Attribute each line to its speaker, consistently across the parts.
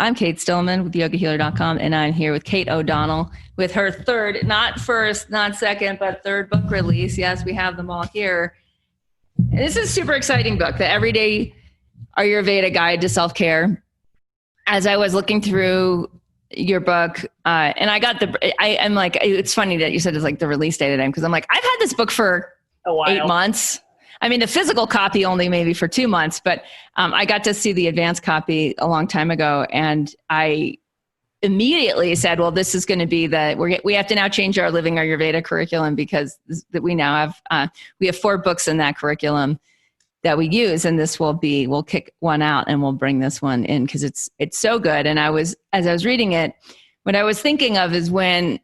Speaker 1: I'm Kate Stillman with yogahealer.com, and I'm here with Kate O'Donnell with her third, not first, not second, but third book release. Yes, we have them all here. And this is a super exciting book, The Everyday Ayurveda Guide to Self-Care. As I was looking through your book, and I got I'm like, it's funny that you said it's like the release date of them, because I'm like, I've had this book for
Speaker 2: a while.
Speaker 1: 8 months. I mean, the physical copy only maybe for 2 months, but I got to see the advanced copy a long time ago. And I immediately said, well, this is going to be we have to now change our Living Ayurveda curriculum, because we now have, we have 4 books in that curriculum that we use. And this we'll kick one out and we'll bring this one in, because it's so good. And as I was reading it, what I was thinking of is when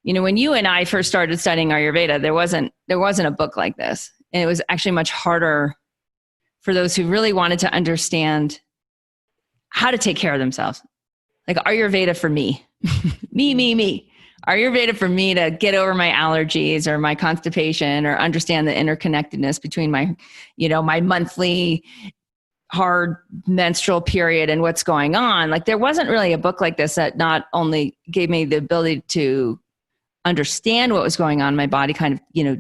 Speaker 1: you and I first started studying Ayurveda, there wasn't a book like this. And it was actually much harder for those who really wanted to understand how to take care of themselves. Like Ayurveda for me, me. Ayurveda for me to get over my allergies or my constipation, or understand the interconnectedness between my monthly hard menstrual period and what's going on. Like there wasn't really a book like this that not only gave me the ability to understand what was going on in my body, kind of,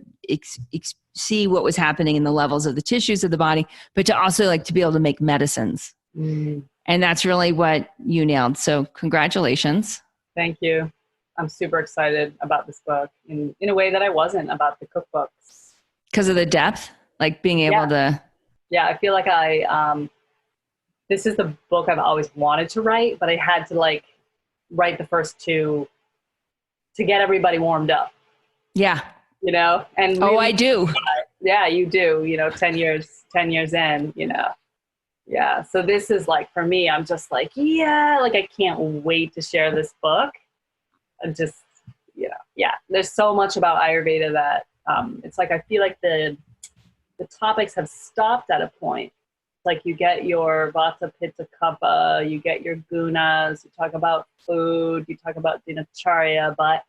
Speaker 1: see what was happening in the levels of the tissues of the body, but to also like to be able to make medicines. Mm. And that's really what you nailed. So congratulations.
Speaker 2: Thank you. I'm super excited about this book in a way that I wasn't about the cookbooks.
Speaker 1: Because of the depth, like being able to.
Speaker 2: Yeah, I feel like this is the book I've always wanted to write, but I had to write the first 2 to get everybody warmed up.
Speaker 1: Yeah.
Speaker 2: And
Speaker 1: really, I do.
Speaker 2: Yeah, you do, 10 years in, Yeah. So this is for me, I'm just I can't wait to share this book. I'm just, there's so much about Ayurveda that it's I feel like the topics have stopped at a point. Like you get your Vata, Pitta, Kapha, you get your gunas, you talk about food, you talk about dinacharya, but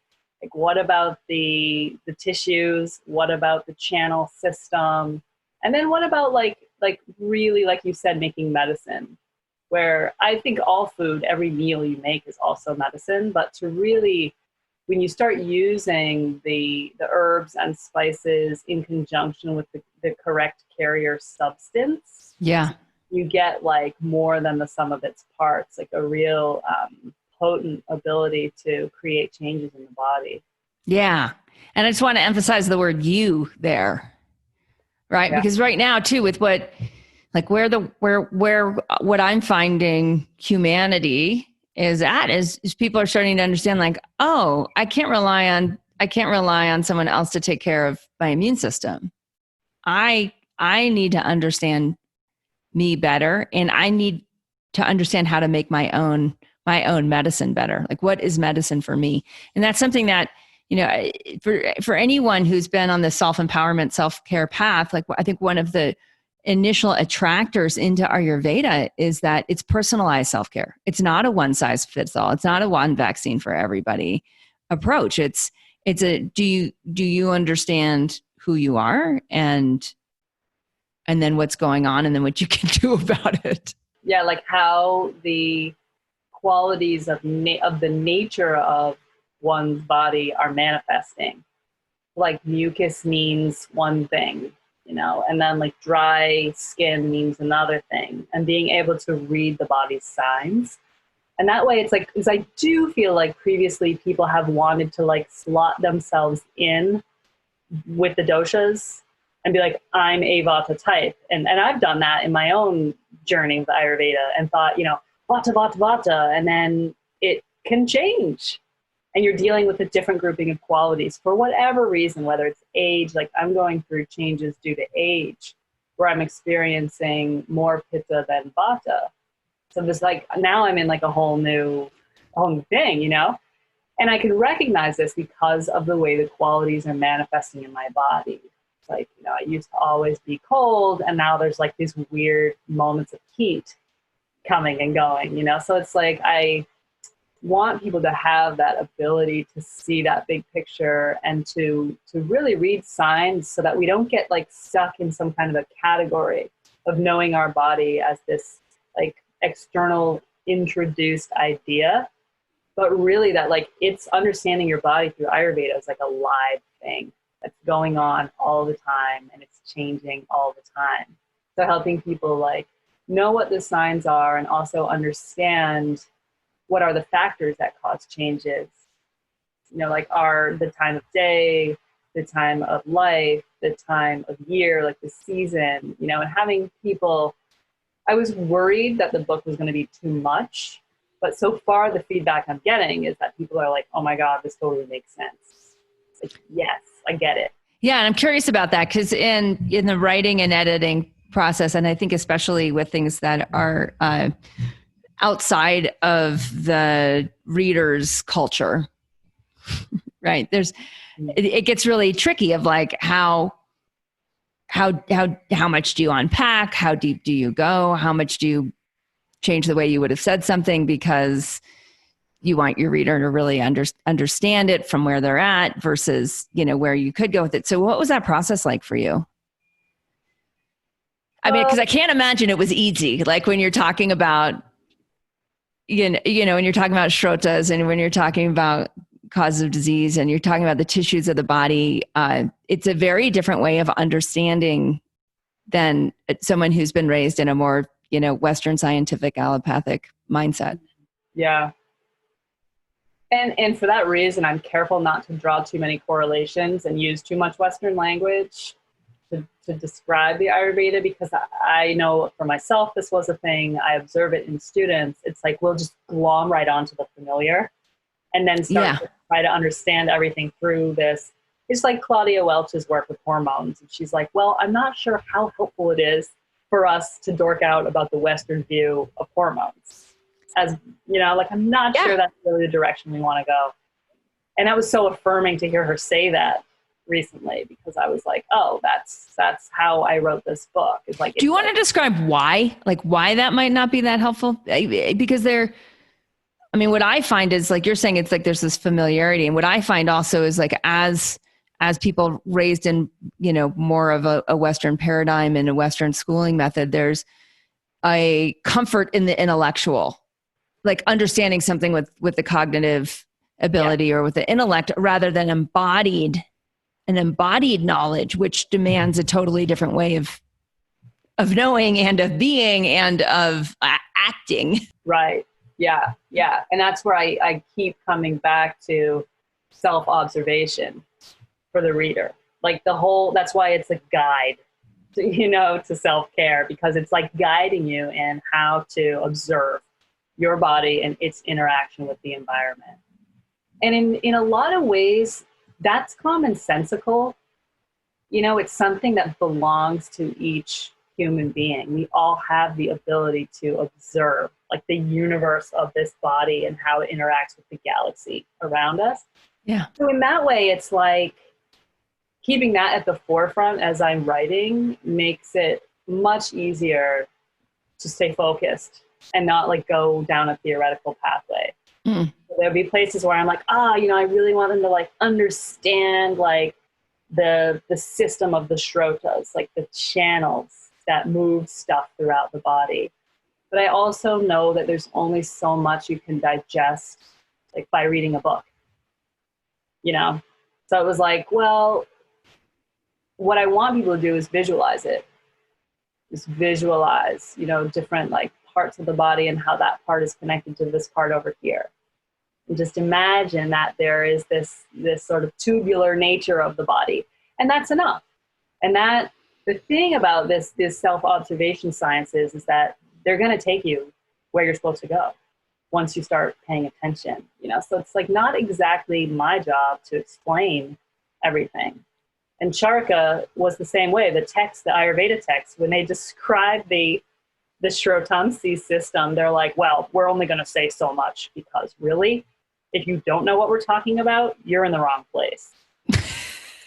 Speaker 2: what about the tissues? What about the channel system? And then what about really, like you said, making medicine, where I think all food, every meal you make is also medicine, but to really, when you start using the herbs and spices in conjunction with the correct carrier substance, you get more than the sum of its parts, a real potent ability to create changes in the body. Yeah.
Speaker 1: And I just want to emphasize the word you there, right? Yeah. Because right now too, with what I'm finding humanity is people are starting to understand I can't rely on someone else to take care of my immune system. I need to understand me better, and I need to understand how to make my own medicine better. What is medicine for me? And that's something that, for anyone who's been on the self-empowerment, self-care path, I think one of the initial attractors into Ayurveda is that it's personalized self-care. It's not a one size fits all. It's not a one vaccine for everybody approach. It's do you understand who you are and then what's going on and then what you can do about it.
Speaker 2: Yeah. How the qualities of the nature of one's body are manifesting. Mucus means one thing, and then dry skin means another thing, and being able to read the body's signs. And that way because I do feel previously people have wanted to slot themselves in with the doshas and be I'm a Vata type. And I've done that in my own journey with Ayurveda and thought, Vata, and then it can change. And you're dealing with a different grouping of qualities for whatever reason, whether it's age, I'm going through changes due to age, where I'm experiencing more Pitta than Vata. So there's now I'm in a whole new thing, And I can recognize this because of the way the qualities are manifesting in my body. It's I used to always be cold, and now there's these weird moments of heat coming and going, So it's I want people to have that ability to see that big picture and to really read signs so that we don't get stuck in some kind of a category of knowing our body as this external introduced idea, but really that like it's understanding your body through Ayurveda is like a live thing that's going on all the time and it's changing all the time. So helping people like know what the signs are and also understand what are the factors that cause changes. You know, like are the time of day, the time of life, the time of year, like the season, you know, and having people, I was worried that the book was going to be too much, but so far the feedback I'm getting is that people are like, oh my God, this totally makes sense. Like, yes, I get it.
Speaker 1: Yeah. And I'm curious about that because in the writing and editing process, and I think especially with things that are outside of the reader's culture, right? It gets really tricky of like how much do you unpack? How deep do you go? How much do you change the way you would have said something because you want your reader to really understand it from where they're at versus, you know, where you could go with it. So what was that process like for you? I mean, because I can't imagine it was easy. Like when you're talking about, you know, when you're talking about shrotas and when you're talking about causes of disease and you're talking about the tissues of the body, it's a very different way of understanding than someone who's been raised in a more, you know, Western scientific allopathic mindset.
Speaker 2: Yeah. And for that reason, I'm careful not to draw too many correlations and use too much Western language to describe the Ayurveda, because I know for myself, this was a thing. I observe it in students. It's like, we'll just glom right onto the familiar and then start to try to understand everything through this. It's like Claudia Welch's work with hormones. And she's like, well, I'm not sure how helpful it is for us to dork out about the Western view of hormones. As you know, like, I'm not sure that's really the direction we want to go. And that was so affirming to hear her say that recently, because I was like, oh, that's how I wrote this book. It's like,
Speaker 1: do you want to describe why that might not be that helpful? Because what I find is, like you're saying, it's like there's this familiarity. And what I find also is, like, as people raised in, you know, more of a Western paradigm and a Western schooling method, there's a comfort in the intellectual, like understanding something with the cognitive ability or with the intellect, rather than embodied knowledge, which demands a totally different way of knowing and of being and of acting.
Speaker 2: Right. Yeah. Yeah. And that's where I keep coming back to self-observation for the reader. Like that's why it's a guide to, you know, to self-care, because it's like guiding you in how to observe your body and its interaction with the environment. And in a lot of ways, that's commonsensical. You know, it's something that belongs to each human being. We all have the ability to observe, like, the universe of this body and how it interacts with the galaxy around us.
Speaker 1: Yeah.
Speaker 2: So in that way, it's like keeping that at the forefront as I'm writing makes it much easier to stay focused and not like go down a theoretical pathway. So there'll be places where I'm like, you know, I really want them to like understand like the system of the shrotas, like the channels that move stuff throughout the body. But I also know that there's only so much you can digest, like, by reading a book, you know? So it was like, well, what I want people to do is visualize it. Just visualize, you know, different like parts of the body and how that part is connected to this part over here. And just imagine that there is this sort of tubular nature of the body. And that's enough. And that the thing about this self-observation sciences is that they're going to take you where you're supposed to go once you start paying attention, you know? So it's like not exactly my job to explain everything. And Charaka was the same way. The Ayurveda text, when they describe the Shrotamsi system, they're like, well, we're only going to say so much, because really, if you don't know what we're talking about, you're in the wrong place.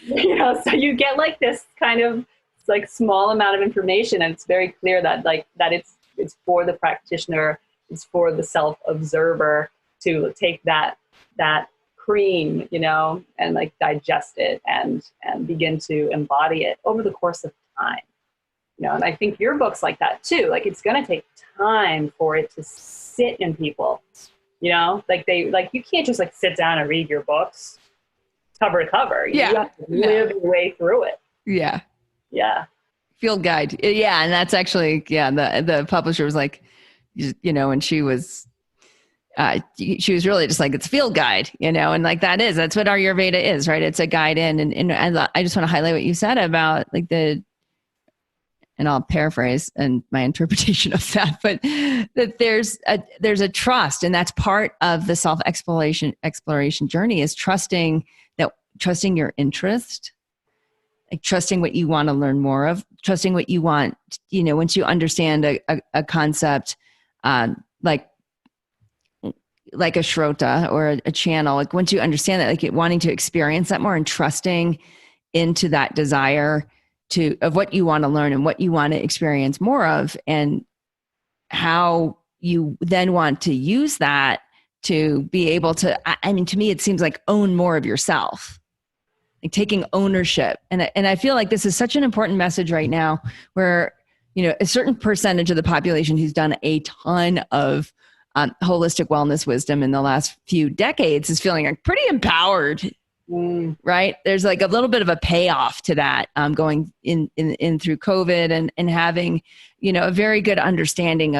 Speaker 2: You know, so you get like this kind of like small amount of information, and it's very clear that it's for the practitioner, it's for the self-observer to take that cream, you know, and like digest it and begin to embody it over the course of time. And I think your book's like that too. Like it's going to take time for it to sit in people, like you can't just like sit down and read your books cover to cover.
Speaker 1: Yeah.
Speaker 2: You have to live your way through it.
Speaker 1: Yeah.
Speaker 2: Yeah.
Speaker 1: Field guide. Yeah. And that's actually, the publisher was like, and she was really just like, it's field guide, and like that's what Ayurveda is, right? It's a guide in. And I just want to highlight what you said about like and I'll paraphrase and my interpretation of that, but that there's a trust, and that's part of the exploration journey, is trusting your interest, like trusting what you want to learn more of, trusting what you want, once you understand a concept, like a shrota or a channel, like once you understand that, like wanting to experience that more and trusting into that desire of what you want to learn and what you want to experience more of, and how you then want to use that to be able to, to me, it seems like own more of yourself, like taking ownership. And I feel like this is such an important message right now, where, a certain percentage of the population who's done a ton of holistic wellness wisdom in the last few decades is feeling like pretty empowered. Right. There's like a little bit of a payoff to that, going in through COVID and having, a very good understanding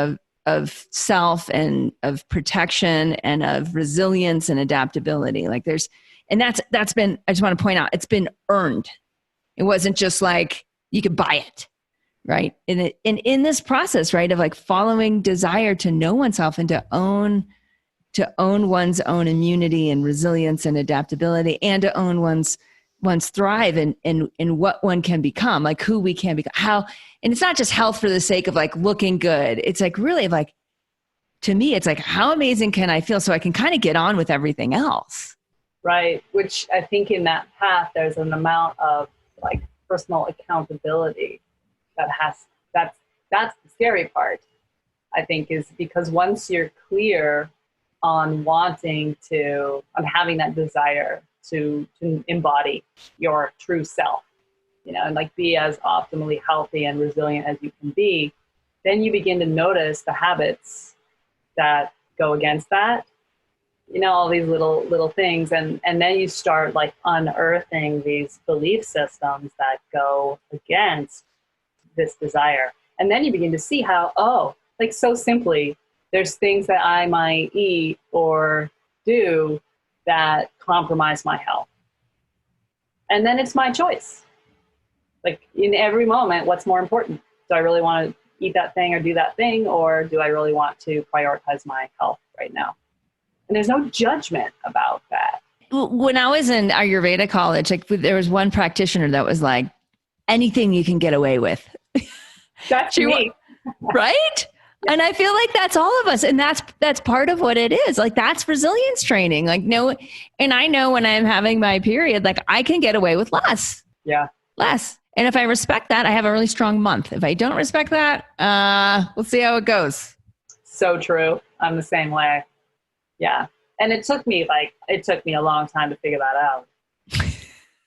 Speaker 1: of self and of protection and of resilience and adaptability. Like that's been, I just want to point out, it's been earned. It wasn't just like you could buy it. Right. And in this process, right, of like following desire to know oneself and to own one's own immunity and resilience and adaptability, and to own one's thrive in what one can become, like who we can become, how, and it's not just health for the sake of like looking good. It's like really like, to me, it's like, how amazing can I feel so I can kind of get on with everything else.
Speaker 2: Right. Which I think in that path, there's an amount of like personal accountability that's the scary part, I think, is because once you're clear on having that desire to embody your true self, and like be as optimally healthy and resilient as you can be, then you begin to notice the habits that go against that, all these little things. And then you start like unearthing these belief systems that go against this desire. And then you begin to see how, like so simply, there's things that I might eat or do that compromise my health. And then it's my choice. Like in every moment, what's more important? Do I really want to eat that thing or do that thing? Or do I really want to prioritize my health right now? And there's no judgment about that.
Speaker 1: When I was in Ayurveda college, like there was one practitioner that was like, anything you can get away with.
Speaker 2: That's me.
Speaker 1: Right? And I feel like that's all of us. And that's part of what it is. Like that's resilience training. Like and I know when I'm having my period, like I can get away with less.
Speaker 2: Yeah.
Speaker 1: Less. And if I respect that, I have a really strong month. If I don't respect that, we'll see how it goes.
Speaker 2: So true. I'm the same way. Yeah. And it took me a long time to figure that out.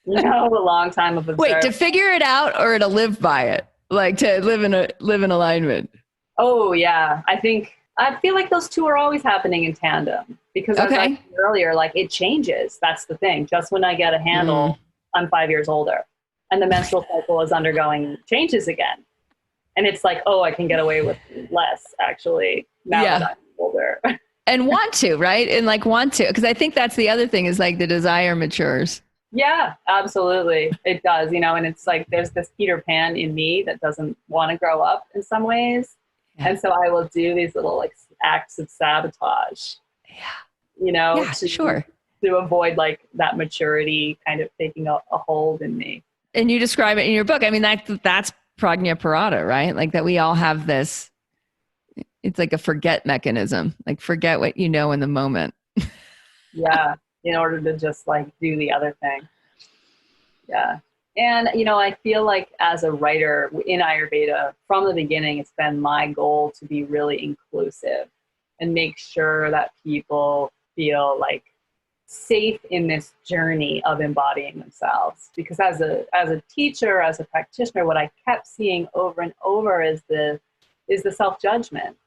Speaker 2: A long time of observing.
Speaker 1: Wait, to figure it out or to live by it? Like to live in alignment?
Speaker 2: Oh yeah. I feel like those two are always happening in tandem, because as I said earlier, like it changes. That's the thing. Just when I get a handle, I'm 5 years older and the menstrual cycle is undergoing changes again. And it's like, I can get away with less actually now that I'm older.
Speaker 1: And want to, right? And like want to, because I think that's the other thing is like the desire matures.
Speaker 2: Yeah, absolutely. It does, and it's like there's this Peter Pan in me that doesn't want to grow up in some ways. Yeah. And so I will do these little like acts of sabotage. Yeah. To avoid like that maturity kind of taking a hold in me. And
Speaker 1: you describe it in your book. I mean, that's prajna parada, right? Like that we all have this, it's like a forget mechanism, like forget what you know in the moment.
Speaker 2: Yeah. In order to just like do the other thing. Yeah. And, I feel like as a writer in Ayurveda, from the beginning, it's been my goal to be really inclusive and make sure that people feel like safe in this journey of embodying themselves. Because as a teacher, as a practitioner, what I kept seeing over and over is the self-judgment.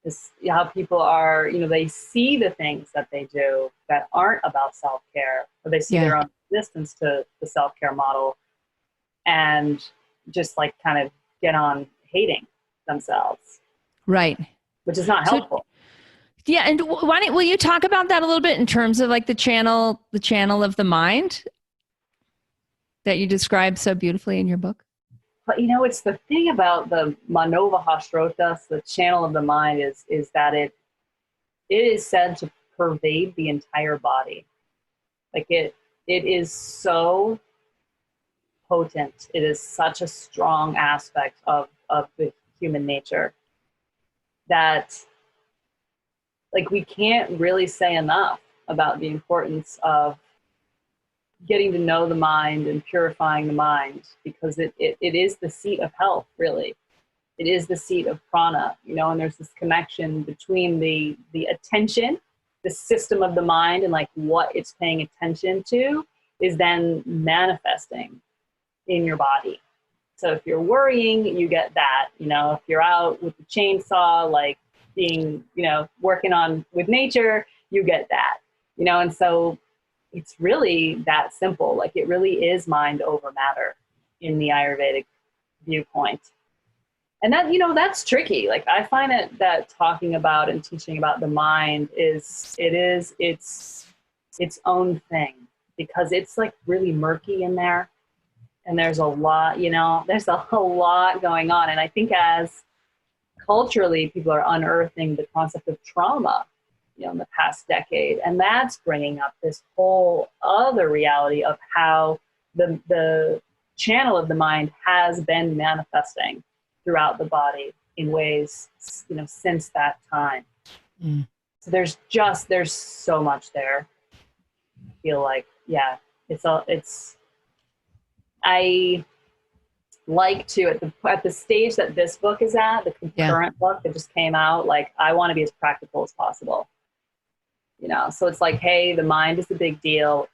Speaker 2: This, how people are, they see the things that they do that aren't about self-care, or they see their own resistance to the self-care model, and just like kind of get on hating themselves.
Speaker 1: Right.
Speaker 2: Which is not helpful.
Speaker 1: Yeah. And will you talk about that a little bit in terms of like the channel of the mind that you describe so beautifully in your book?
Speaker 2: But it's the thing about the Manova Hashrotas, the channel of the mind, is that it is said to pervade the entire body. Like it is so potent. It is such a strong aspect of the human nature that, like, we can't really say enough about the importance of getting to know the mind and purifying the mind, because it is the seat of health, really. It is the seat of prana, and there's this connection between the attention, the system of the mind, and like what it's paying attention to is then manifesting in your body. So if you're worrying, you get that. If you're out with the chainsaw, like being, working on with nature, you get that. And so it's really that simple. Like, it really is mind over matter in the Ayurvedic viewpoint. And that, that's tricky. Like, I find that talking about and teaching about the mind is its own thing, because it's like really murky in there. And there's a lot, there's a whole lot going on. And I think as culturally, people are unearthing the concept of trauma, in the past decade. And that's bringing up this whole other reality of how the channel of the mind has been manifesting throughout the body in ways, since that time. Mm. So there's so much there. I feel like, I like to, at the stage that this book is at, the concurrent book that just came out, like, I want to be as practical as possible. So it's like, hey, the mind is a big deal.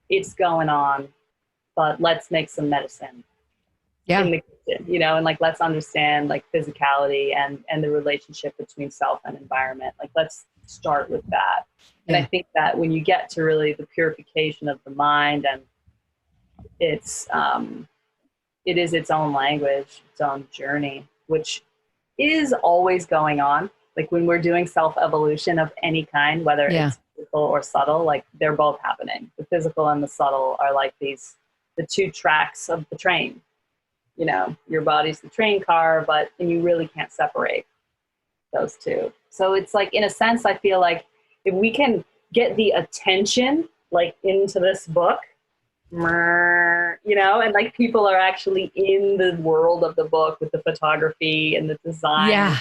Speaker 2: It's going on, but let's make some medicine in the kitchen, and like, let's understand like physicality and the relationship between self and environment. Like, let's start with that. And I think that when you get to really the purification of the mind, and it is its own language, its own journey, which is always going on. Like, when we're doing self-evolution of any kind, whether it's physical or subtle, like, they're both happening. The physical and the subtle are like the two tracks of the train. Your body's the train car, and you really can't separate those two. So it's like, in a sense, I feel like if we can get the attention, like, into this book, and like, people are actually in the world of the book with the photography and the design. Yeah.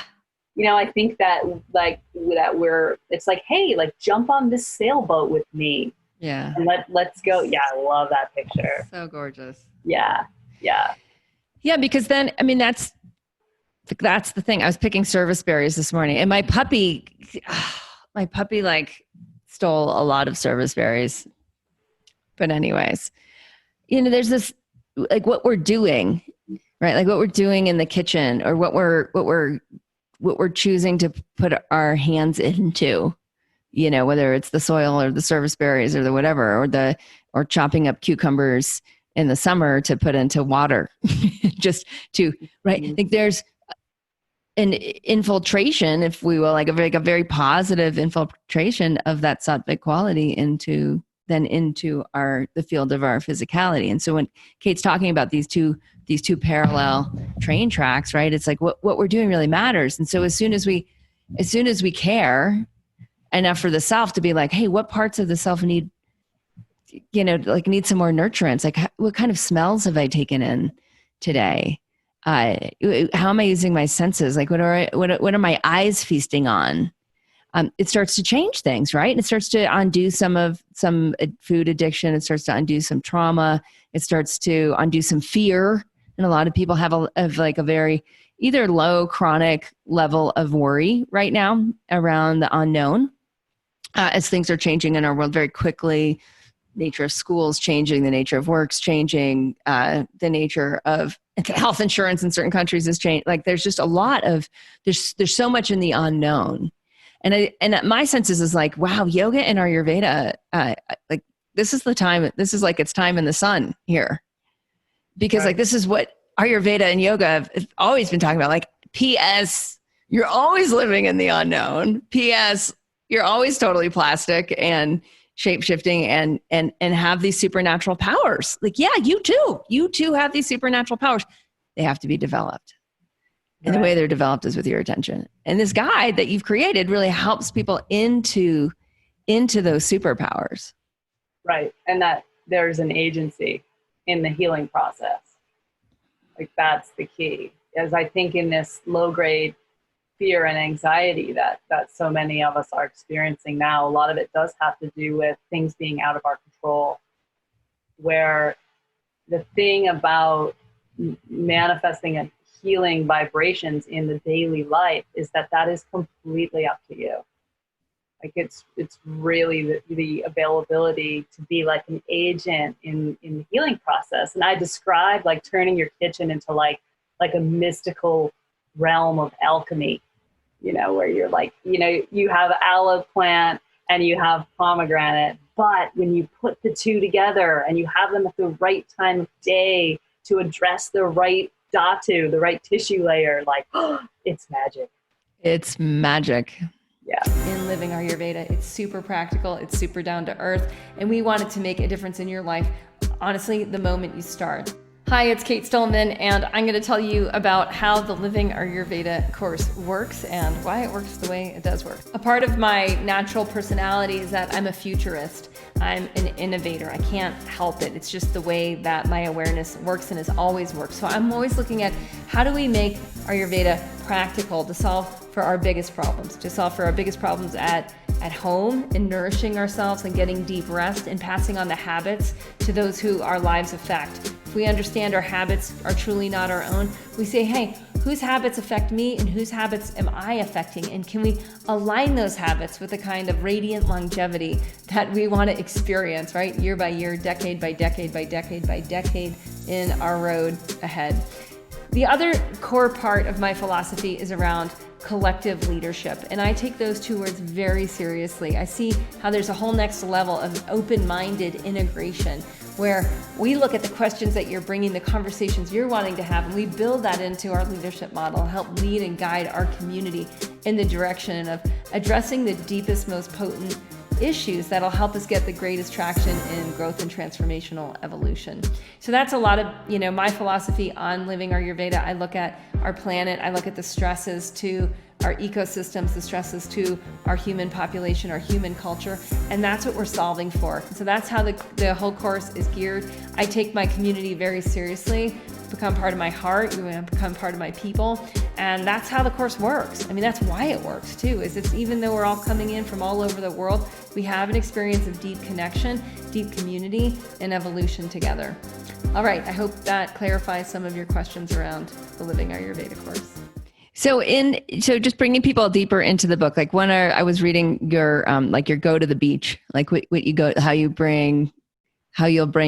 Speaker 2: I think that, like, it's like, hey, like, jump on this sailboat with me. Yeah. And let's go. Yeah. I love that picture.
Speaker 1: So gorgeous.
Speaker 2: Yeah. Yeah.
Speaker 1: Yeah. Because then, I mean, that's the thing. I was picking service berries this morning, and my puppy like stole a lot of service berries. But anyways, there's this, like, what we're doing, right? Like, what we're doing in the kitchen, or what we're choosing to put our hands into, whether it's the soil or the service berries or the whatever, or chopping up cucumbers in the summer to put into water, just to, right? Mm-hmm. Like, there's an infiltration, if we will, like a very positive infiltration of that sattvic quality into the field of our physicality. And so when Kate's talking about these two parallel train tracks, right? It's like what we're doing really matters. And so as soon as we care enough for the self to be like, hey, what parts of the self need some more nurturance? Like, what kind of smells have I taken in today? How am I using my senses? Like, what are my eyes feasting on? It starts to change things, right? And it starts to undo some food addiction. It starts to undo some trauma. It starts to undo some fear. And a lot of people have a very either low chronic level of worry right now around the unknown. as things are changing in our world very quickly. Nature of schools changing, the nature of work's changing, the nature of health insurance in certain countries is changing. Like there's just a lot of, there's so much in the unknown. And my sense is like, wow, yoga and Ayurveda, like this is the time, this is like it's time in the sun here. Because like this is what Ayurveda and yoga have always been talking about. Like P.S. You're always living in the unknown. P.S. You're always totally plastic and shape-shifting and have these supernatural powers. Like, yeah, you too have these supernatural powers. They have to be developed. And the way they're developed is with your attention. And this guide that you've created really helps people into those superpowers.
Speaker 2: Right. And that there's an agency in the healing process. Like that's the key. As I think in this low grade fear and anxiety that so many of us are experiencing now, a lot of it does have to do with things being out of our control, where the thing about manifesting and healing vibrations in the daily life is that is completely up to you. Like it's really the availability to be like an agent in the healing process. And I describe like turning your kitchen into like a mystical realm of alchemy, you know, where you're like, you know, you have aloe plant and you have pomegranate, but when you put the two together and you have them at the right time of day to address the right dhatu, the right tissue layer, like, oh, it's magic.
Speaker 1: It's magic.
Speaker 2: Yeah.
Speaker 3: In Living Ayurveda, it's super practical, it's super down to earth, and we want it to make a difference in your life, honestly, the moment you start. Hi, it's Kate Stillman, and I'm going to tell you about how the Living Ayurveda course works and why it works the way it does work. A part of my natural personality is that I'm a futurist. I'm an innovator. I can't help it. It's just the way that my awareness works and has always worked. So I'm always looking at how do we make Ayurveda practical to solve for our biggest problems, at home in nourishing ourselves and getting deep rest and passing on the habits to those who our lives affect. If we understand our habits are truly not our own, we say, hey, whose habits affect me and whose habits am I affecting? And can we align those habits with the kind of radiant longevity that we want to experience, right? Year by year, decade by decade by decade by decade in our road ahead. The other core part of my philosophy is around collective leadership, and I take those two words very seriously. I see how there's a whole next level of open-minded integration where we look at the questions that you're bringing, the conversations you're wanting to have, and we build that into our leadership model and help lead and guide our community in the direction of addressing the deepest, most potent issues that'll help us get the greatest traction in growth and transformational evolution. So that's a lot of, my philosophy on Living Ayurveda. I look at our planet, I look at the stresses to our ecosystems, the stresses to our human population, our human culture, and that's what we're solving for. So that's how the whole course is geared. I take my community very seriously, become part of my heart, you want to become part of my people, and that's how the course works. I mean, that's why it works too, is it's even though we're all coming in from all over the world, we have an experience of deep connection, deep community, and evolution together. All right, I hope that clarifies some of your questions around the Living Ayurveda course.
Speaker 1: So just bringing people deeper into the book, like when I was reading your go to the beach, like what you go, how you'll bring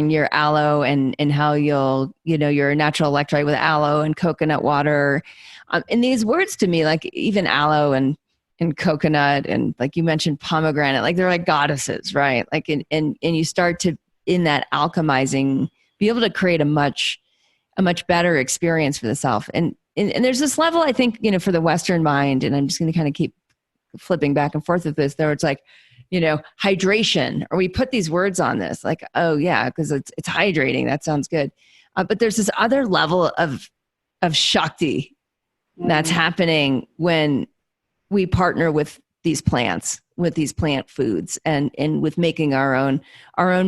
Speaker 1: your aloe and how you'll, your natural electrolyte with aloe and coconut water. And these words to me, like even aloe and coconut and like you mentioned pomegranate, like they're like goddesses, right? Like, and you start to, in that alchemizing, be able to create a much better experience for the self. And there's this level, I think, for the Western mind, and I'm just going to kind of keep flipping back and forth with this, there it's like, hydration, or we put these words on this, like, oh yeah, because it's hydrating. That sounds good. But there's this other level of Shakti that's happening when we partner with these plants, with these plant foods, and with making our own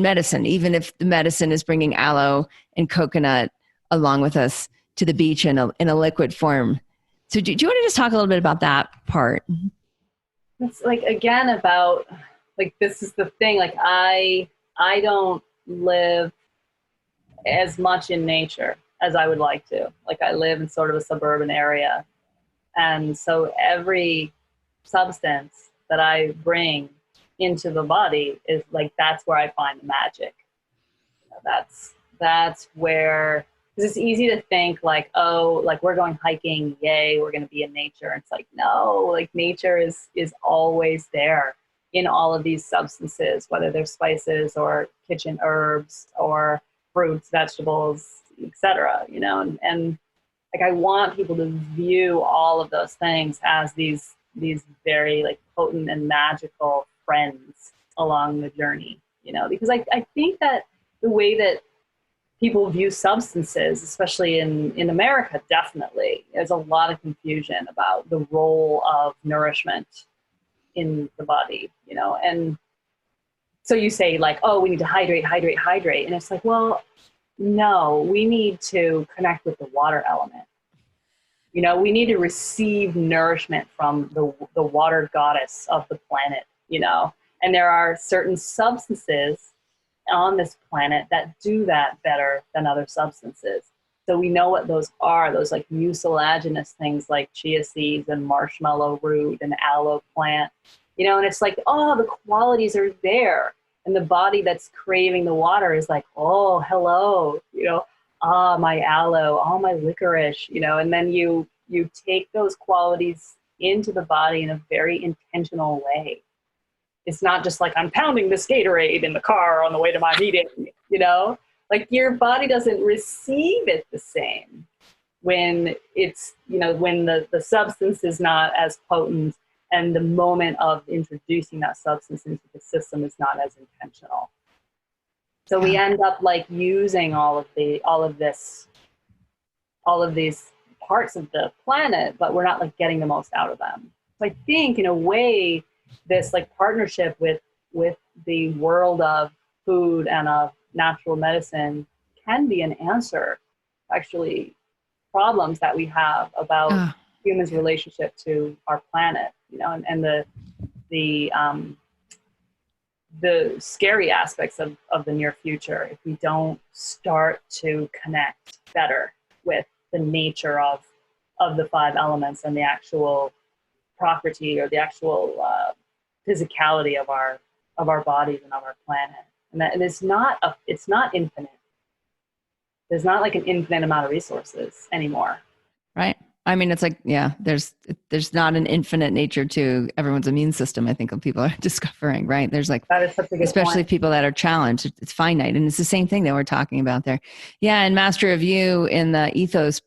Speaker 1: medicine, even if the medicine is bringing aloe and coconut along with us to the beach in a liquid form. So do you want to just talk a little bit about that part?
Speaker 2: It's like, again, about like, this is the thing, like I don't live as much in nature as I would like to. Like I live in sort of a suburban area. And so every substance that I bring into the body is like, that's where I find the magic. You know, that's where, because it's easy to think like, oh, like we're going hiking, yay, we're going to be in nature. And it's like, no, like nature is always there in all of these substances, whether they're spices or kitchen herbs or fruits, vegetables, etc. You know, and like I want people to view all of those things as these very like potent and magical friends along the journey, you know, because I think that the way that people view substances, especially in America, definitely, there's a lot of confusion about the role of nourishment in the body, you know, and so you say like, oh, we need to hydrate. And it's like, well, no, we need to connect with the water element. You know, we need to receive nourishment from the water goddess of the planet, you know, and there are certain substances on this planet that do that better than other substances. So we know what those are, those like mucilaginous things like chia seeds and marshmallow root and aloe plant, you know, and it's like, oh, the qualities are there. And the body that's craving the water is like, oh, hello, you know, ah, my aloe, oh, my licorice, you know, and then you take those qualities into the body in a very intentional way. It's not just like I'm pounding this Gatorade in the car on the way to my meeting, you know, like your body doesn't receive it the same when it's, you know, when the substance is not as potent and the moment of introducing that substance into the system is not as intentional. So we end up like using all of these parts of the planet, but we're not like getting the most out of them. So I think in a way, this like partnership with the world of food and of natural medicine can be an answer to actually problems that we have about humans' relationship to our planet, you know, and the scary aspects of the near future if we don't start to connect better with the nature of the five elements and the actual property or the actual physicality of our bodies and of our planet. And it's not infinite. There's not like an infinite amount of resources anymore.
Speaker 1: Right. I mean, it's like, yeah, there's not an infinite nature to everyone's immune system. I think people are discovering, right? There's like,
Speaker 2: that is such a good
Speaker 1: especially
Speaker 2: point.
Speaker 1: people that are challenged, it's finite. And it's the same thing that we're talking about there. Yeah. And Master of You in the ethos,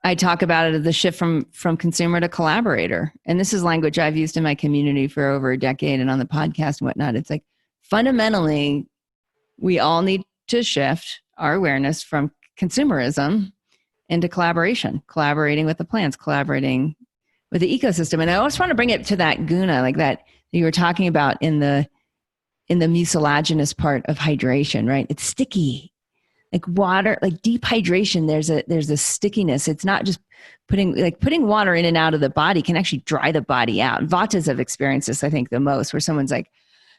Speaker 1: I talk about it as the shift from consumer to collaborator. And this is language I've used in my community for over a decade and on the podcast and whatnot. It's like, fundamentally, we all need to shift our awareness from consumerism into collaborating with the plants, collaborating with the ecosystem. And I always want to bring it to that guna, like that you were talking about in the mucilaginous part of hydration, right? It's sticky. Like water, like deep hydration, there's a stickiness. It's not just putting water in and out of the body can actually dry the body out. Vatas have experienced this, I think, the most, where someone's like,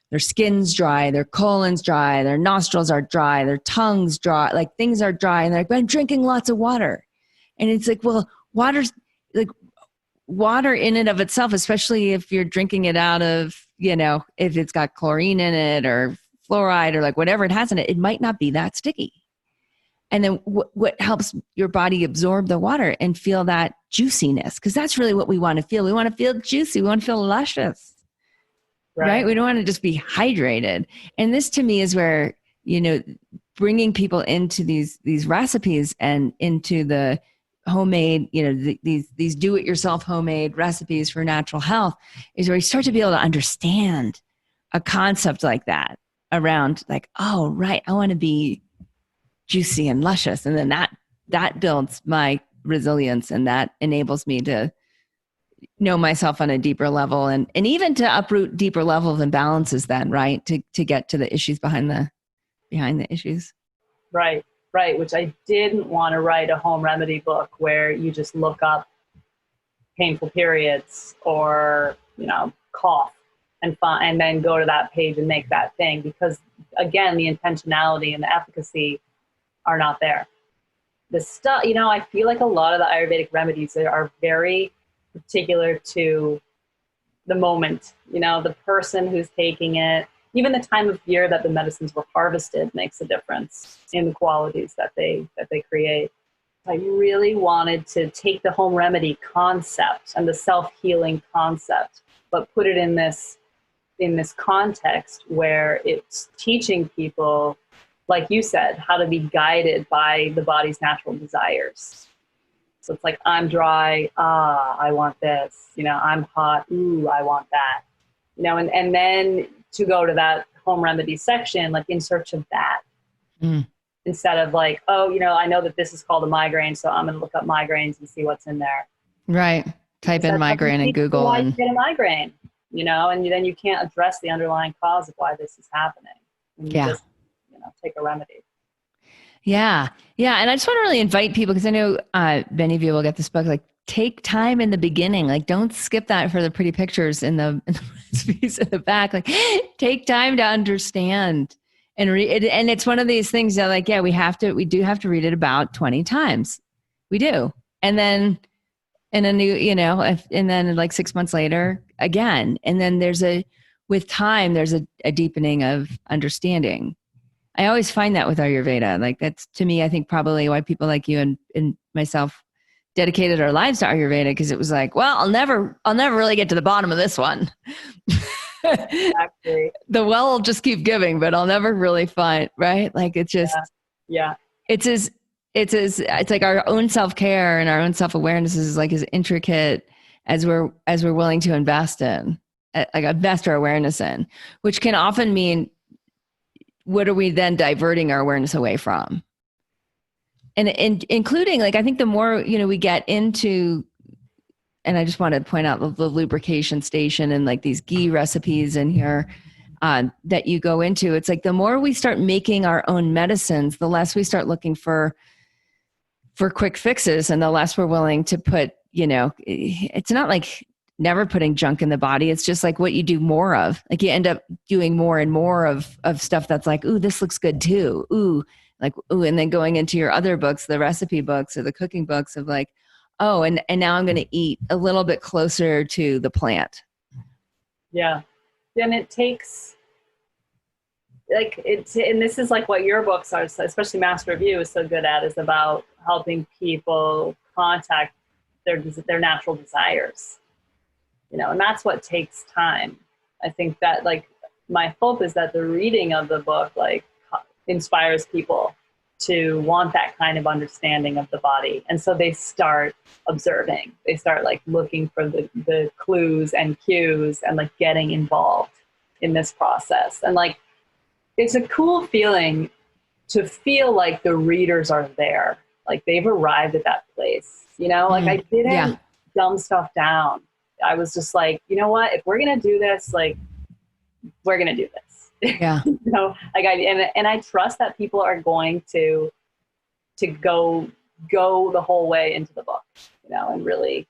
Speaker 1: their skin's dry, their colon's dry, their nostrils are dry, their tongue's dry, like things are dry. And they're like, I'm drinking lots of water. And it's like, well, water's like water in and of itself, especially if you're drinking it out of, you know, if it's got chlorine in it or fluoride or like whatever it has in it, it might not be that sticky. And then what helps your body absorb the water and feel that juiciness? Because that's really what we want to feel. We want to feel juicy. We want to feel luscious. Right? We don't want to just be hydrated. And this to me is where, you know, bringing people into these recipes and into the homemade, you know, these do-it-yourself homemade recipes for natural health is where you start to be able to understand a concept like that around like, oh, right, I want to be juicy and luscious. And then that builds my resilience and that enables me to know myself on a deeper level and even to uproot deeper level of imbalances then, right? To get to the issues behind the issues.
Speaker 2: Right. Which I didn't want to write a home remedy book where you just look up painful periods or, you know, cough and then go to that page and make that thing, because again, the intentionality and the efficacy are not there. The stuff, you know, I feel like a lot of the Ayurvedic remedies are very particular to the moment, the person who's taking it, even the time of year that the medicines were harvested makes a difference in the qualities that they create. I really wanted to take the home remedy concept and the self-healing concept, but put it in this context where it's teaching people, like you said, how to be guided by the body's natural desires. So it's like, I'm dry, I want this. I'm hot, ooh, I want that. And then to go to that home remedy section, like in search of that. Instead of like, oh, I know that this is called a migraine, so I'm going to look up migraines and see what's in there.
Speaker 1: Right. Type in migraine in Google.
Speaker 2: Why you get a migraine, and then you can't address the underlying cause of why this is happening. And you just, take a remedy.
Speaker 1: Yeah. Yeah. And I just want to really invite people, because I know many of you will get this book, like take time in the beginning. Like don't skip that for the pretty pictures in the recipes in the back. Like take time to understand and read it. And it's one of these things that like, yeah, we do have to read it about 20 times. We do. And then in a new, and then like 6 months later again. And then with time, there's a deepening of understanding. I always find that with Ayurveda. Like that's, to me, I think probably why people like you and myself dedicated our lives to Ayurveda, because it was like, well, I'll never really get to the bottom of this one.
Speaker 2: Exactly.
Speaker 1: The well will just keep giving, but I'll never really find, right? Like it's just,
Speaker 2: yeah.
Speaker 1: It's like our own self-care and our own self-awareness is like as intricate as we're willing to invest in, like invest our awareness in, which can often mean, what are we then diverting our awareness away from? And including, like, I think the more, we get into, and I just want to point out the lubrication station and like these ghee recipes in here that you go into, it's like the more we start making our own medicines, the less we start looking for quick fixes, and the less we're willing to put, it's not like never putting junk in the body. It's just like what you do more of. Like you end up doing more and more of stuff that's like, ooh, this looks good too. Ooh, like, ooh, and then going into your other books, the recipe books or the cooking books of like, oh, and now I'm going to eat a little bit closer to the plant.
Speaker 2: Yeah. And it takes and this is like what your books are, especially Master of You is so good at, is about helping people contact their natural desires. And that's what takes time. I think that like my hope is that the reading of the book like inspires people to want that kind of understanding of the body. And so they start observing, they start like looking for the clues and cues and like getting involved in this process. And like, it's a cool feeling to feel like the readers are there. Like they've arrived at that place, like I didn't dumb stuff down. I was just like, you know what, if we're going to do this, like we're going to do this.
Speaker 1: Yeah.
Speaker 2: Like I trust that people are going to go the whole way into the book, and really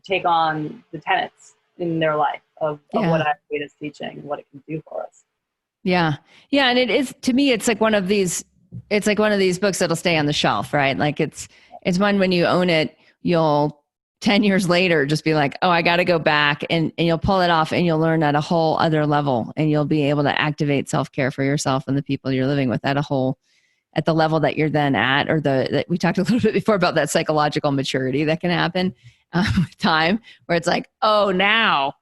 Speaker 2: take on the tenets in their life of what Ayurveda is teaching and what it can do for us.
Speaker 1: Yeah. Yeah. And it is, to me, it's like one of these books that'll stay on the shelf, right? Like it's one, when you own it, you'll 10 years later just be like, oh, I got to go back, and you'll pull it off and you'll learn at a whole other level, and you'll be able to activate self-care for yourself and the people you're living with at the level that you're then at, or that we talked a little bit before about that psychological maturity that can happen with time, where it's like, oh, now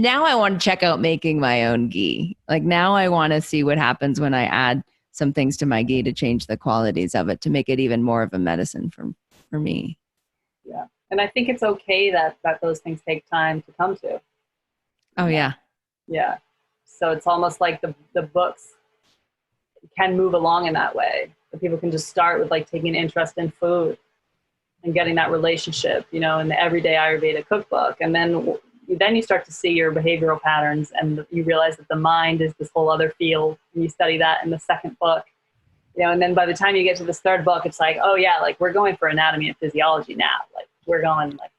Speaker 1: I want to check out making my own ghee. Like now I want to see what happens when I add some things to my ghee to change the qualities of it, to make it even more of a medicine for me.
Speaker 2: Yeah. And I think it's okay that those things take time to come to.
Speaker 1: Oh, yeah.
Speaker 2: Yeah. So it's almost like the books can move along in that way. That people can just start with like taking an interest in food and getting that relationship, in the everyday Ayurveda cookbook. And then you start to see your behavioral patterns, and you realize that the mind is this whole other field. And you study that in the second book. And then by the time you get to this third book, it's like, oh yeah, like we're going for anatomy and physiology now. Like we're going like,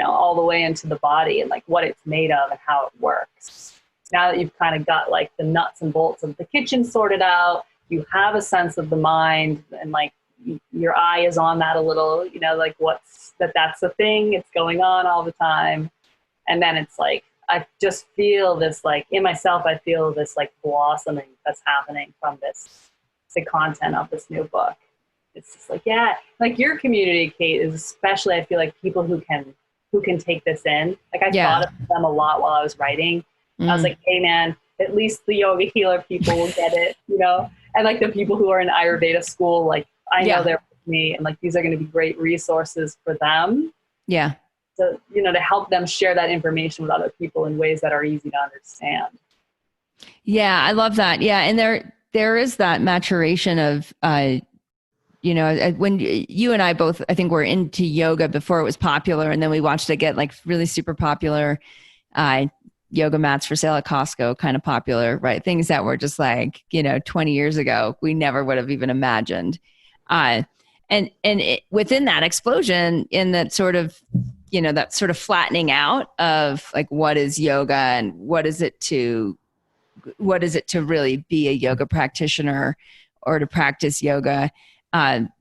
Speaker 2: all the way into the body and like what it's made of and how it works. Now that you've kind of got like the nuts and bolts of the kitchen sorted out, you have a sense of the mind, and like your eye is on that a little, like that's the thing, it's going on all the time. And then it's like, I just feel this, like in myself, I feel this like blossoming that's happening from the content of this new book. It's just like, yeah, like your community, Kate, is especially, I feel like people who can take this in. Like I thought of them a lot while I was writing. I was like, hey man, at least the yoga healer people will get it, you know? And like the people who are in Ayurveda school, like I know they're with me, and like these are going to be great resources for them.
Speaker 3: Yeah.
Speaker 2: To, you know, to help them share that information with other people in ways that are easy to understand.
Speaker 1: Yeah, I love that. Yeah, and there is that maturation of you know, when you and I both, I think, were into yoga before it was popular, and then we watched it get like really super popular. Yoga mats for sale at Costco, kind of popular, right? Things that were just like, you know, 20 years ago, we never would have even imagined. Within that explosion, in that sort of, you know, that sort of flattening out of like, what is yoga and what is it to really be a yoga practitioner or to practice yoga?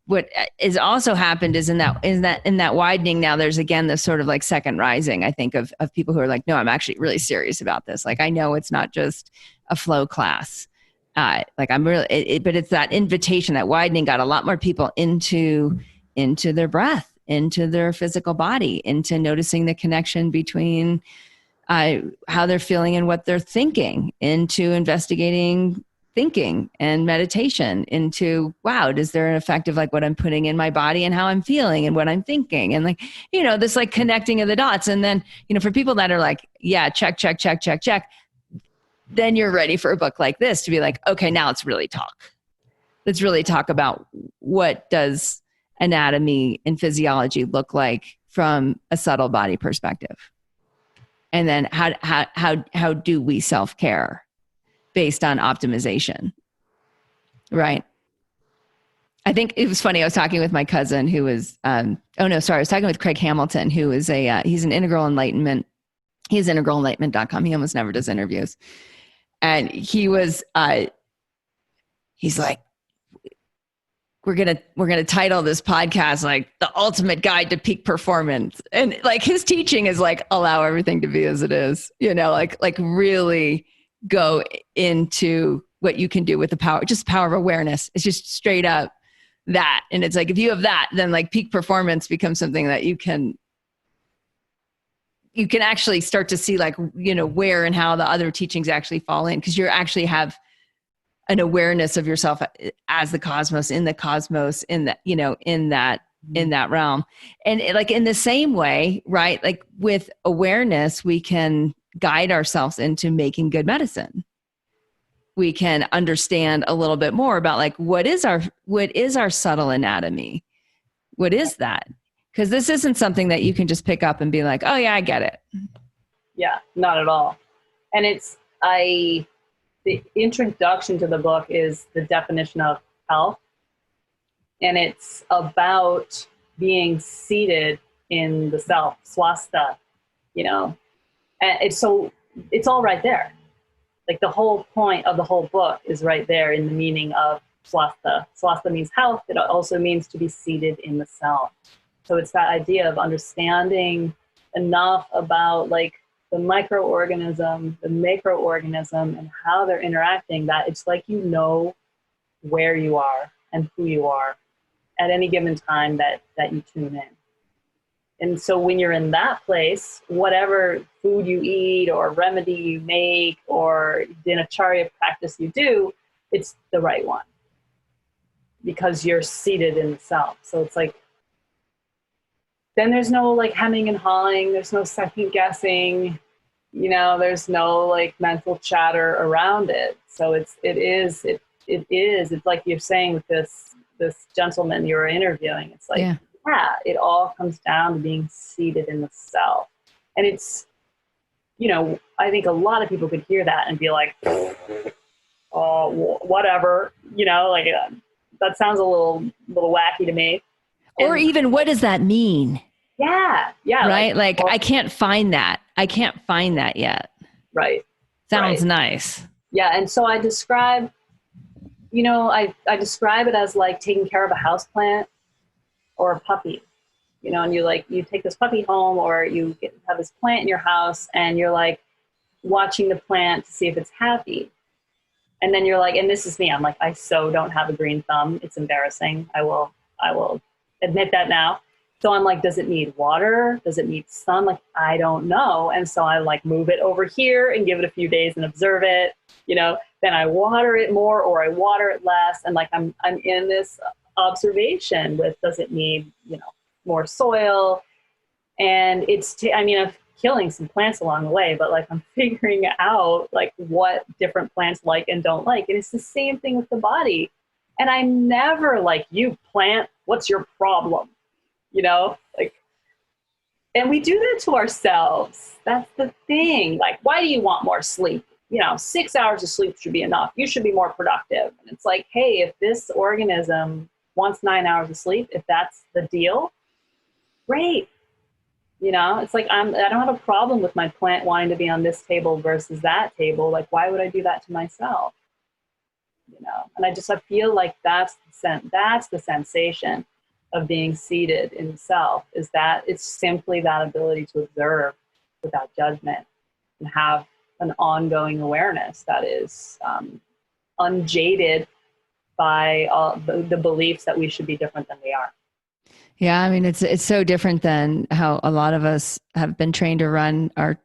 Speaker 1: What is also happened is in that widening, now there's again this sort of like second rising, I think, of people who are like, no, I'm actually really serious about this. Like, I know it's not just a flow class. Like I'm really, but it's that invitation, that widening got a lot more people into their breath, into their physical body, into noticing the connection between how they're feeling and what they're thinking, into investigating thinking and meditation, into, wow, is there an effect of like what I'm putting in my body and how I'm feeling and what I'm thinking, and like, you know, this like connecting of the dots. And then, you know, for people that are like, yeah, check, then you're ready for a book like this to be like, okay, now let's really talk about what does anatomy and physiology look like from a subtle body perspective. And then how do we self-care based on optimization, right? I think it was funny. I was talking with my cousin who was, I was talking with Craig Hamilton, who is he's an integral enlightenment. He's integralenlightenment.com. He almost never does interviews. And he was, he's like, we're gonna title this podcast like The Ultimate Guide to Peak Performance. And like his teaching is like, allow everything to be as it is, you know, like really go into what you can do with the power of awareness. It's just straight up that. And it's like, if you have that, then like peak performance becomes something that you can actually start to see, like, you know, where and how the other teachings actually fall in, because you actually have an awareness of yourself as the cosmos, in that, you know, in that realm. And like in the same way, right? Like with awareness, we can guide ourselves into making good medicine. We can understand a little bit more about like, what is our subtle anatomy? What is that? Because this isn't something that you can just pick up and be like, oh yeah, I get it.
Speaker 2: Yeah, not at all. And the introduction to the book is the definition of health. And it's about being seated in the self, swastha, you know. And it's all right there. Like the whole point of the whole book is right there in the meaning of swastha. Swastha means health. It also means to be seated in the self. So it's that idea of understanding enough about like the microorganism, the macroorganism, and how they're interacting, that it's like, you know, where you are and who you are at any given time that you tune in. And so when you're in that place, whatever food you eat or remedy you make or dinacharya practice you do, it's the right one because you're seated in the self. So it's like, then there's no like hemming and hawing. There's no second guessing, you know, there's no like mental chatter around it. So it's like you're saying with this gentleman you were interviewing, it's like, yeah, it all comes down to being seated in the self. And it's, you know, I think a lot of people could hear that and be like, oh, whatever, you know, like that sounds a little wacky to me.
Speaker 1: Or even, what does that mean?
Speaker 2: Yeah.
Speaker 1: Right? Like I can't find that. I can't find that yet.
Speaker 2: Right.
Speaker 1: Sounds nice.
Speaker 2: Yeah. And so I describe, you know, I describe it as like taking care of a houseplant or a puppy, you know, and you take this puppy home, or you have this plant in your house, and you're like, watching the plant to see if it's happy. And then you're like, and this is me, I'm like, I so don't have a green thumb. It's embarrassing. I will admit that now. So I'm like, does it need water? Does it need sun? Like, I don't know. And so I like move it over here and give it a few days and observe it, then I water it more or I water it less. And like, I'm in this observation with, does it need, more soil? And I'm killing some plants along the way, but like I'm figuring out like what different plants like and don't like. And it's the same thing with the body. And I'm never like, you plant, what's your problem? And we do that to ourselves. That's the thing. Like, why do you want more sleep? 6 hours of sleep should be enough. You should be more productive. And it's like, hey, if this organism wants 9 hours of sleep, if that's the deal, great. It's like, I don't have a problem with my plant wanting to be on this table versus that table. Like, why would I do that to myself? And I feel like that's the sensation of being seated in self, is that it's simply that ability to observe without judgment and have an ongoing awareness that is unjaded by all the beliefs that we should be different than we are.
Speaker 1: Yeah, I mean, it's so different than how a lot of us have been trained to run our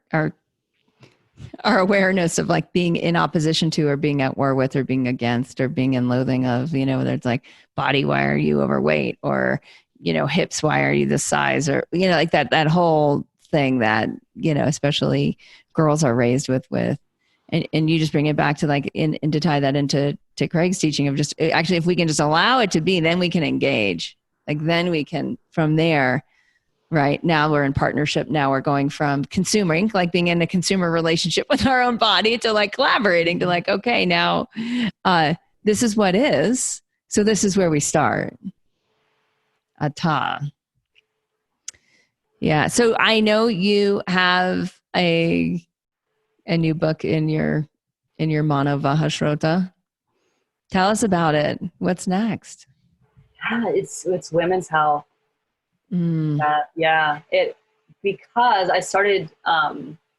Speaker 1: awareness of like being in opposition to, or being at war with, or being against, or being in loathing of, whether it's like body, why are you overweight, or, hips, why are you this size, or, like that whole thing that, especially girls are raised with, and you just bring it back to like, and to tie that into Craig's teaching of just actually, if we can just allow it to be, then we can engage. Like then we can, from there, right? Now we're in partnership. Now we're going from consuming, like being in a consumer relationship with our own body, to like collaborating, to like, okay, now this is what is. So this is where we start. Yeah. So I know you have a new book in your Mano Vahashrota. Tell us about it. What's next?
Speaker 2: Yeah, it's women's health. Because I started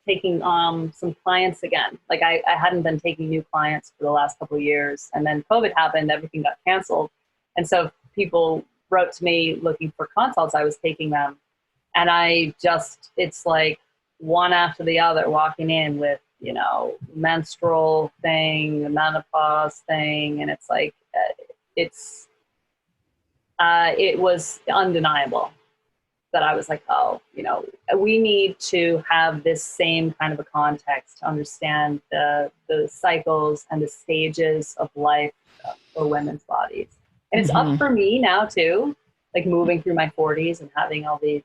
Speaker 2: taking some clients again. Like I hadn't been taking new clients for the last couple of years, and then COVID happened, everything got canceled. And so people wrote to me looking for consults. I was taking them, and it's like one after the other, walking in with, menstrual thing, the menopause thing. And it's like, it was undeniable that I was like, oh, we need to have this same kind of a context to understand the cycles and the stages of life for women's bodies. And it's up for me now too, like moving through my 40s and having all these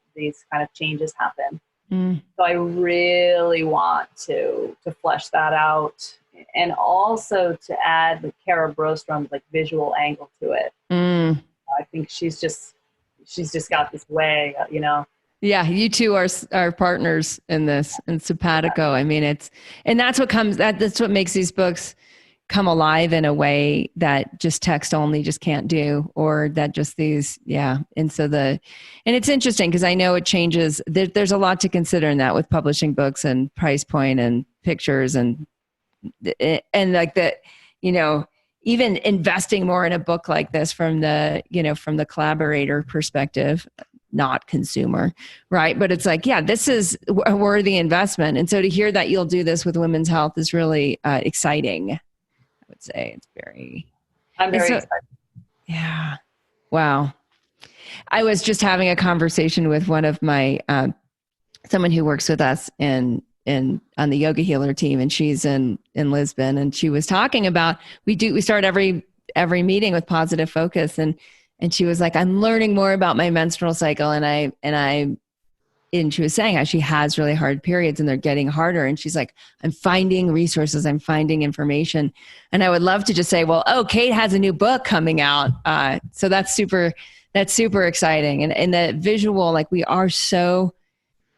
Speaker 2: kind of changes happen. So I really want to flesh that out, and also to add the Kara Brostrom's like visual angle to it. I think she's just got this way,
Speaker 1: Yeah, you two are partners in this, and simpatico. I mean, that's what makes these books come alive in a way that just text only just can't do, or that just these, yeah. And it's interesting because I know it changes. There's a lot to consider in that with publishing books and price point and pictures and like that, even investing more in a book like this from the collaborator perspective, not consumer, right? But it's like, yeah, this is a worthy investment. And so to hear that you'll do this with women's health is really exciting. I would say
Speaker 2: I'm very excited.
Speaker 1: Yeah. Wow. I was just having a conversation with one of my, someone who works with us on the Yoga Healer team, and she's in Lisbon, and she was talking about, we start every meeting with positive focus, and she was like, I'm learning more about my menstrual cycle, and she was saying how she has really hard periods and they're getting harder, and she's like, I'm finding resources, I'm finding information. And I would love to just say, well, Kate has a new book coming out, so that's super exciting. And the visual, like we are so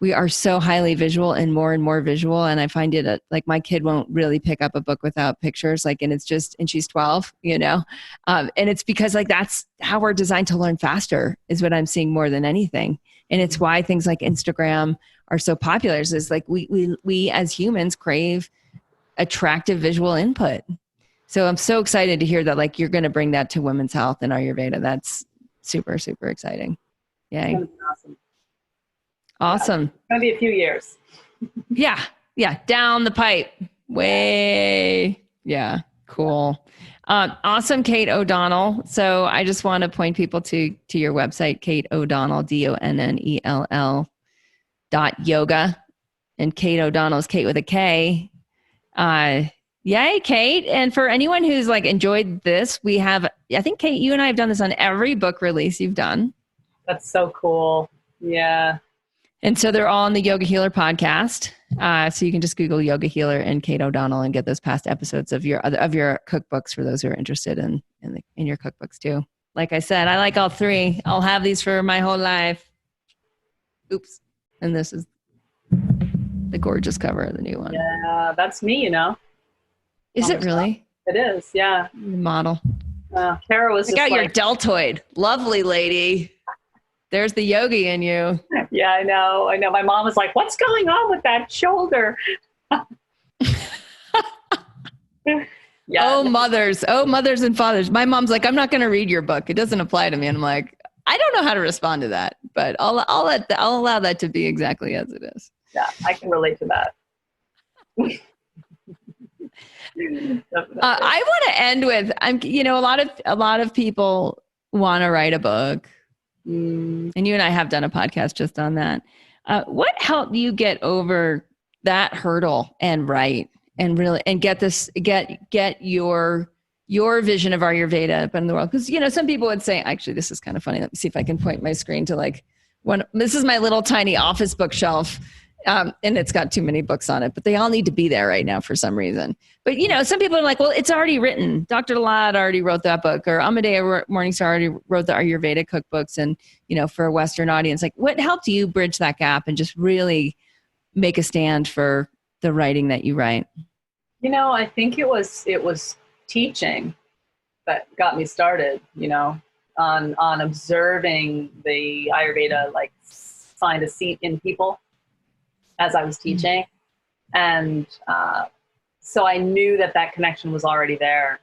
Speaker 1: highly visual and more visual. And I find it like my kid won't really pick up a book without pictures. Like, and she's 12, and it's because like, that's how we're designed to learn faster, is what I'm seeing more than anything. And it's why things like Instagram are so popular is like we as humans crave attractive visual input. So I'm so excited to hear that like you're going to bring that to women's health and Ayurveda. That's super, super exciting. Yay.
Speaker 2: Awesome.
Speaker 1: Awesome.
Speaker 2: Yeah, it's going to be a few years.
Speaker 1: Yeah. Yeah. Down the pipe. Way. Yeah. Cool. Awesome, Kate O'Donnell. So I just want to point people to your website, Kate O'Donnell, DONNELL.yoga. And Kate O'Donnell is Kate with a K. Yay, Kate. And for anyone who's like enjoyed this, we have, I think, Kate, you and I have done this on every book release you've done.
Speaker 2: That's so cool. Yeah.
Speaker 1: And so they're all on the Yoga Healer podcast. So you can just Google Yoga Healer and Kate O'Donnell and get those past episodes of your cookbooks for those who are interested in your cookbooks too. Like I said, I like all three. I'll have these for my whole life. Oops. And this is the gorgeous cover of the new one.
Speaker 2: Yeah, that's me, you know.
Speaker 1: Is it really?
Speaker 2: It is, yeah.
Speaker 1: The model.
Speaker 2: Kara was
Speaker 1: Check out your deltoid. Lovely lady. There's the yogi in you.
Speaker 2: Yeah, I know. My mom was like, what's going on with that shoulder? Yeah.
Speaker 1: Oh, mothers and fathers. My mom's like, I'm not going to read your book. It doesn't apply to me. And I'm like, I don't know how to respond to that, but I'll allow that to be exactly as it is.
Speaker 2: Yeah, I can relate to that.
Speaker 1: I want to end with, a lot of people want to write a book. And you and I have done a podcast just on that. What helped you get over that hurdle and write and really and get your vision of Ayurveda up in the world? Because some people would say, actually, this is kind of funny. Let me see if I can point my screen to like one. This is my little tiny office bookshelf. And it's got too many books on it, but they all need to be there right now for some reason. But, some people are like, well, it's already written. Dr. Lad already wrote that book, or Amadea Morningstar already wrote the Ayurveda cookbooks. And, for a Western audience, like what helped you bridge that gap and just really make a stand for the writing that you write?
Speaker 2: I think it was teaching that got me started, on observing the Ayurveda, like find a seat in people as I was teaching. And so I knew that connection was already there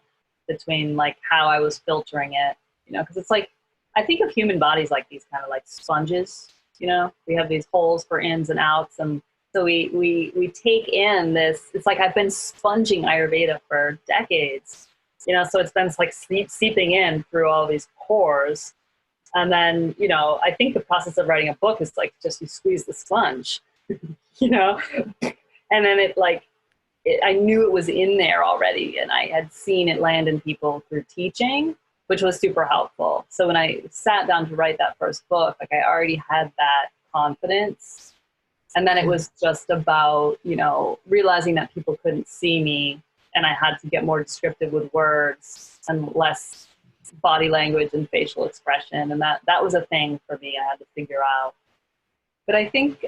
Speaker 2: between like how I was filtering it, because it's like, I think of human bodies like these kind of like sponges, we have these holes for ins and outs. And so we take in this, it's like I've been sponging Ayurveda for decades, so it's been like seeping in through all these pores. And then, I think the process of writing a book is like just you squeeze the sponge. And then I knew it was in there already, and I had seen it land in people through teaching, which was super helpful. So when I sat down to write that first book, like I already had that confidence. And then it was just about, realizing that people couldn't see me, and I had to get more descriptive with words and less body language and facial expression. And that was a thing for me I had to figure out. But I think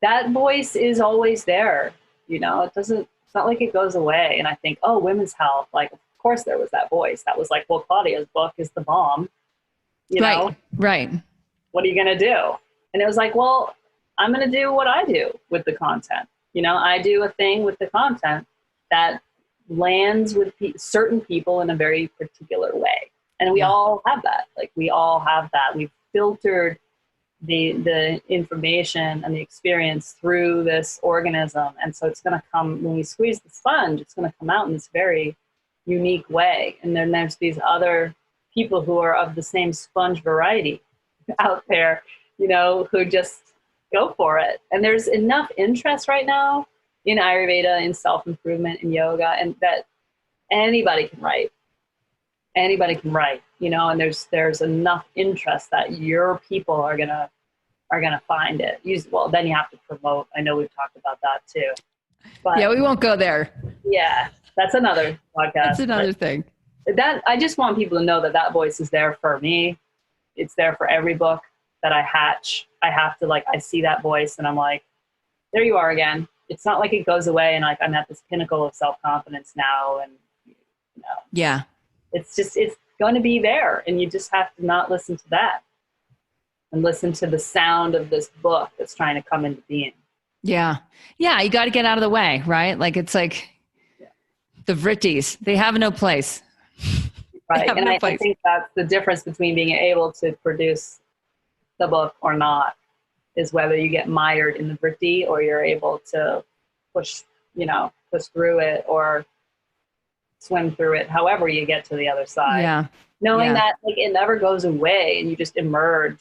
Speaker 2: that voice is always there. It's not like it goes away. And I think, oh, women's health, like, of course there was that voice that was like, well, Claudia's book is the bomb.
Speaker 1: Right.
Speaker 2: What are you going to do? And it was like, well, I'm going to do what I do with the content. I do a thing with the content that lands with certain people in a very particular way. And we all have that. Like, we all have that. We've filtered the information and the experience through this organism. And so it's going to come, when we squeeze the sponge, it's going to come out in this very unique way. And then there's these other people who are of the same sponge variety out there, who just go for it. And there's enough interest right now in Ayurveda, in self-improvement, in yoga, and that anybody can write. Anybody can write, and there's enough interest that your people are gonna find it. Then you have to promote. I know we've talked about that too. But
Speaker 1: yeah, we won't go there.
Speaker 2: Yeah, that's another podcast.
Speaker 1: That's another thing.
Speaker 2: That I just want people to know that voice is there for me. It's there for every book that I hatch. I have to I see that voice and I'm like, there you are again. It's not like it goes away and like I'm at this pinnacle of self-confidence now, and
Speaker 1: yeah.
Speaker 2: It's going to be there, and you just have to not listen to that. and listen to the sound of this book that's trying to come into being.
Speaker 1: Yeah. Yeah. You got to get out of the way, right? Like, it's like the vrittis, they have no place.
Speaker 2: Right. And I think that's the difference between being able to produce the book or not, is whether you get mired in the vritti or you're able to push through it or swim through it, however you get to the other side.
Speaker 1: Yeah.
Speaker 2: Knowing that like it never goes away and you just emerge,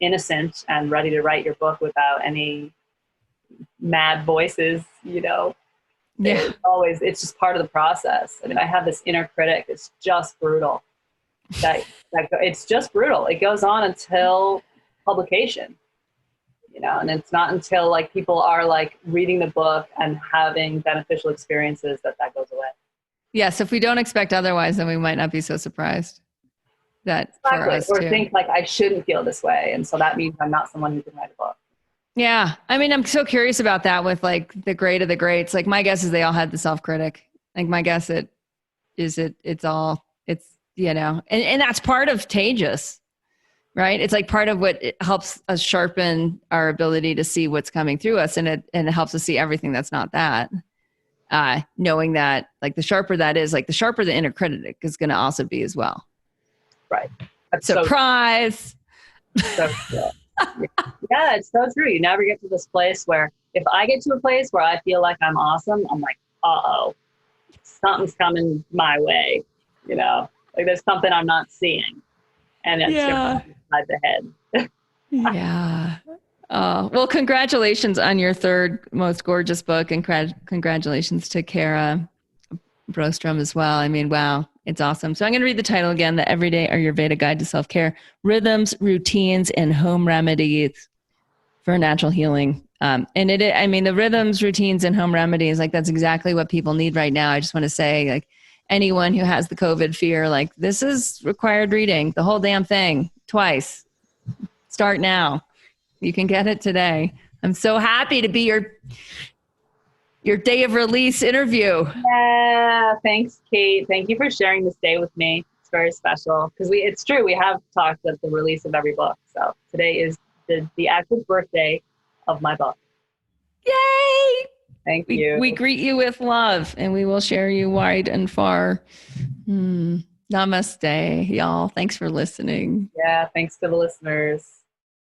Speaker 2: innocent and ready to write your book without any mad voices,
Speaker 1: Yeah.
Speaker 2: It's just part of the process. I mean, I have this inner critic. It's just brutal. It's just brutal. It goes on until publication, and it's not until like people are like reading the book and having beneficial experiences that goes away.
Speaker 1: Yes. If we don't expect otherwise, then we might not be so surprised that for us
Speaker 2: or
Speaker 1: too.
Speaker 2: think like I shouldn't feel this way. And so that means I'm not someone who can write a book.
Speaker 1: Yeah. I mean, I'm so curious about that with like the great of the greats. Like my guess is they all had the self-critic. Like my guess and that's part of Tejas, right? It's like part of what it helps us sharpen our ability to see what's coming through us. And it helps us see everything that's not that. Knowing that like the sharper that is, like the sharper the inner critic is going to also be as well.
Speaker 2: Right. That's
Speaker 1: surprise.
Speaker 2: So yeah, it's so true. You never get to this place where if I get to a place where I feel like I'm awesome, I'm like, uh-oh, something's coming my way. Like there's something I'm not seeing. And it's inside the head.
Speaker 1: Yeah. Well, congratulations on your third most gorgeous book, and congratulations to Kara Brostrom as well. I mean, wow, it's awesome. So I'm going to read the title again: The Everyday Ayurveda Guide to Self-Care: Rhythms, Routines, and Home Remedies for Natural Healing. The rhythms, routines, and home remedies, like that's exactly what people need right now. I just want to say, like anyone who has the COVID fear, like this is required reading, the whole damn thing, twice. Start now. You can get it today. I'm so happy to be your day of release interview.
Speaker 2: Yeah, thanks, Kate. Thank you for sharing this day with me. It's very special because it's true. We have talked at the release of every book. So today is the actual birthday of my book.
Speaker 1: Yay!
Speaker 2: Thank you.
Speaker 1: We greet you with love, and we will share you wide and far. Namaste, y'all. Thanks for listening.
Speaker 2: Yeah, thanks to the listeners.